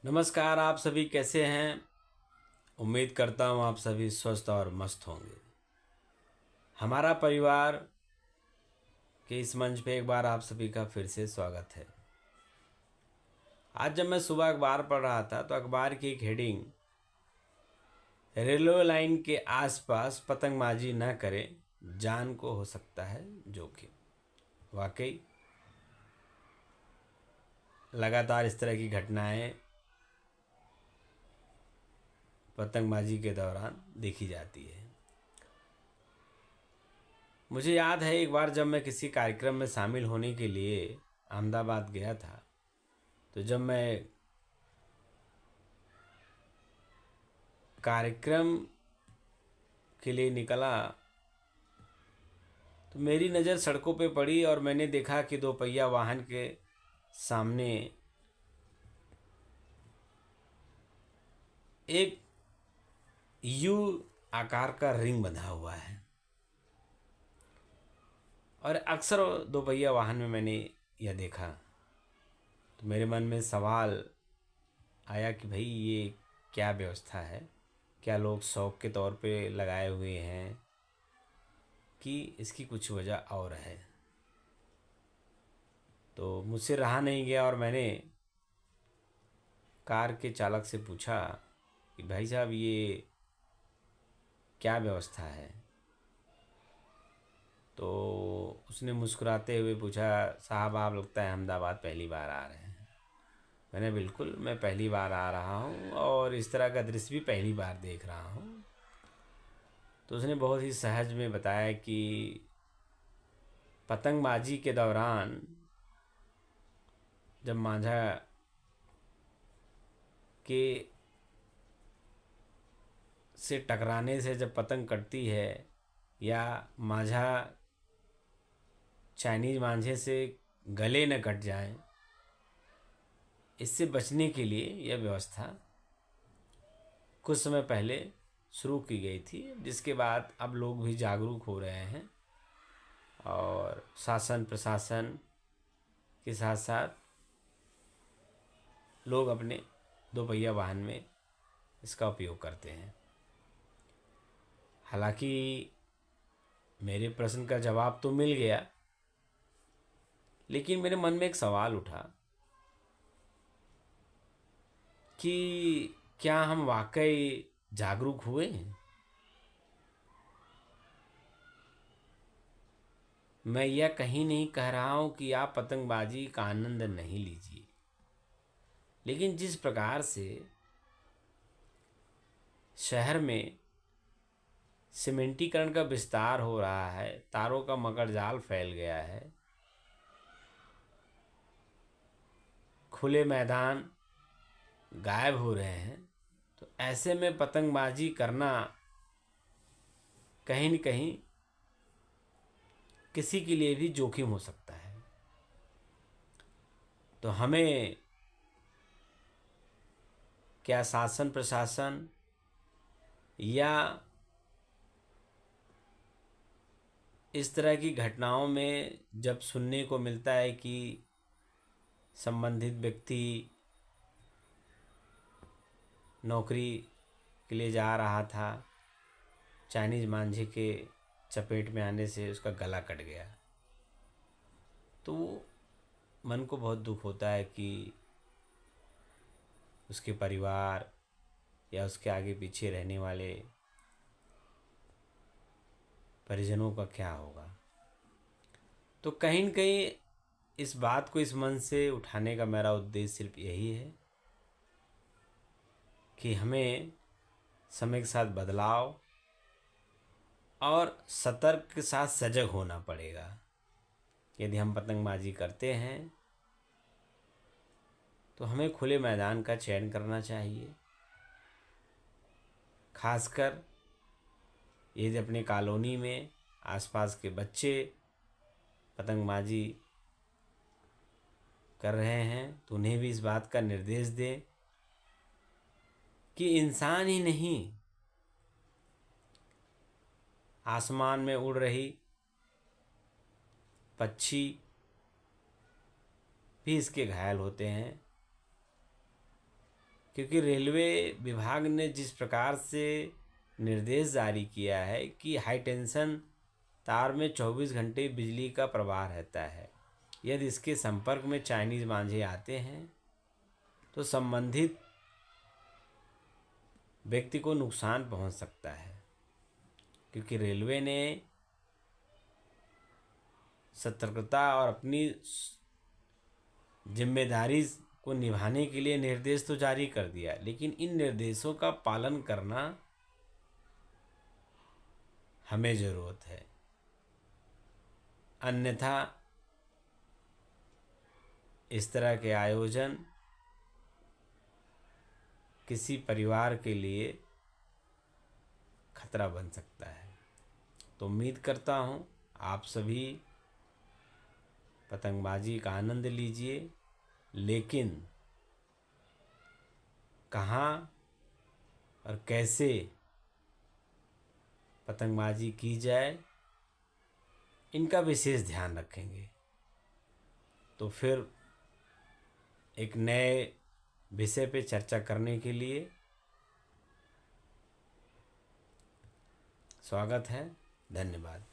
नमस्कार। आप सभी कैसे हैं? उम्मीद करता हूँ आप सभी स्वस्थ और मस्त होंगे। हमारा परिवार के इस मंच पे एक बार आप सभी का फिर से स्वागत है। आज जब मैं सुबह अखबार पढ़ रहा था तो अखबार की एक हेडिंग, रेलवे लाइन के आसपास पतंगबाजी न करें, जान को हो सकता है जोखिम। वाकई लगातार इस तरह की घटनाएं पतंगबाजी के दौरान देखी जाती है। मुझे याद है एक बार जब मैं किसी कार्यक्रम में शामिल होने के लिए अहमदाबाद गया था, तो जब मैं कार्यक्रम के लिए निकला तो मेरी नज़र सड़कों पे पड़ी और मैंने देखा कि दो पहिया वाहन के सामने एक यू आकार का रिंग बंधा हुआ है। और अक्सर दो पहिया वाहन में मैंने यह देखा, तो मेरे मन में सवाल आया कि भाई ये क्या व्यवस्था है? क्या लोग शौक के तौर पे लगाए हुए हैं कि इसकी कुछ वजह और है? तो मुझसे रहा नहीं गया और मैंने कार के चालक से पूछा कि भाई साहब ये क्या व्यवस्था है? तो उसने मुस्कुराते हुए पूछा, साहब आप लगता है अहमदाबाद पहली बार आ रहे हैं। मैंने बिल्कुल, मैं पहली बार आ रहा हूँ और इस तरह का दृश्य भी पहली बार देख रहा हूँ। तो उसने बहुत ही सहज में बताया कि पतंगबाजी के दौरान जब मांझा के से टकराने से जब पतंग कटती है या मांझा चाइनीज मांझे से गले न कट जाए, इससे बचने के लिए यह व्यवस्था कुछ समय पहले शुरू की गई थी, जिसके बाद अब लोग भी जागरूक हो रहे हैं और शासन प्रशासन के साथ साथ लोग अपने दोपहिया वाहन में इसका उपयोग करते हैं। हालांकि मेरे प्रश्न का जवाब तो मिल गया, लेकिन मेरे मन में एक सवाल उठा कि क्या हम वाकई जागरूक हुए हैं? मैं यह कहीं नहीं कह रहा हूं कि आप पतंगबाजी का आनंद नहीं लीजिए, लेकिन जिस प्रकार से शहर में सीमेंटीकरण का विस्तार हो रहा है, तारों का मकड़जाल फैल गया है, खुले मैदान गायब हो रहे हैं, तो ऐसे में पतंगबाजी करना कहीं न कहीं किसी के लिए भी जोखिम हो सकता है। तो हमें, क्या शासन प्रशासन या इस तरह की घटनाओं में जब सुनने को मिलता है कि संबंधित व्यक्ति नौकरी के लिए जा रहा था, चाइनीज मांझे के चपेट में आने से उसका गला कट गया, तो मन को बहुत दुख होता है कि उसके परिवार या उसके आगे पीछे रहने वाले परिजनों का क्या होगा। तो कहीं न कहीं इस बात को इस मन से उठाने का मेरा उद्देश्य सिर्फ यही है कि हमें समय के साथ बदलाव और सतर्क के साथ सजग होना पड़ेगा। यदि हम पतंगबाजी करते हैं तो हमें खुले मैदान का चयन करना चाहिए। खासकर यदि अपने कॉलोनी में आसपास के बच्चे पतंगबाजी कर रहे हैं तो उन्हें भी इस बात का निर्देश दें कि इंसान ही नहीं, आसमान में उड़ रही पक्षी भी इसके घायल होते हैं। क्योंकि रेलवे विभाग ने जिस प्रकार से निर्देश जारी किया है कि हाई टेंशन तार में 24 घंटे बिजली का प्रवाह रहता है। यदि इसके संपर्क में चाइनीज मांझे आते हैं तो संबंधित व्यक्ति को नुकसान पहुंच सकता है। क्योंकि रेलवे ने सतर्कता और अपनी जिम्मेदारी को निभाने के लिए निर्देश तो जारी कर दिया, लेकिन इन निर्देशों का पालन करना हमें ज़रूरत है। अन्यथा इस तरह के आयोजन किसी परिवार के लिए खतरा बन सकता है। तो उम्मीद करता हूँ आप सभी पतंगबाजी का आनंद लीजिए, लेकिन कहाँ और कैसे पतंगबाजी की जाए इनका विशेष ध्यान रखेंगे। तो फिर एक नए विषय पे चर्चा करने के लिए स्वागत है। धन्यवाद।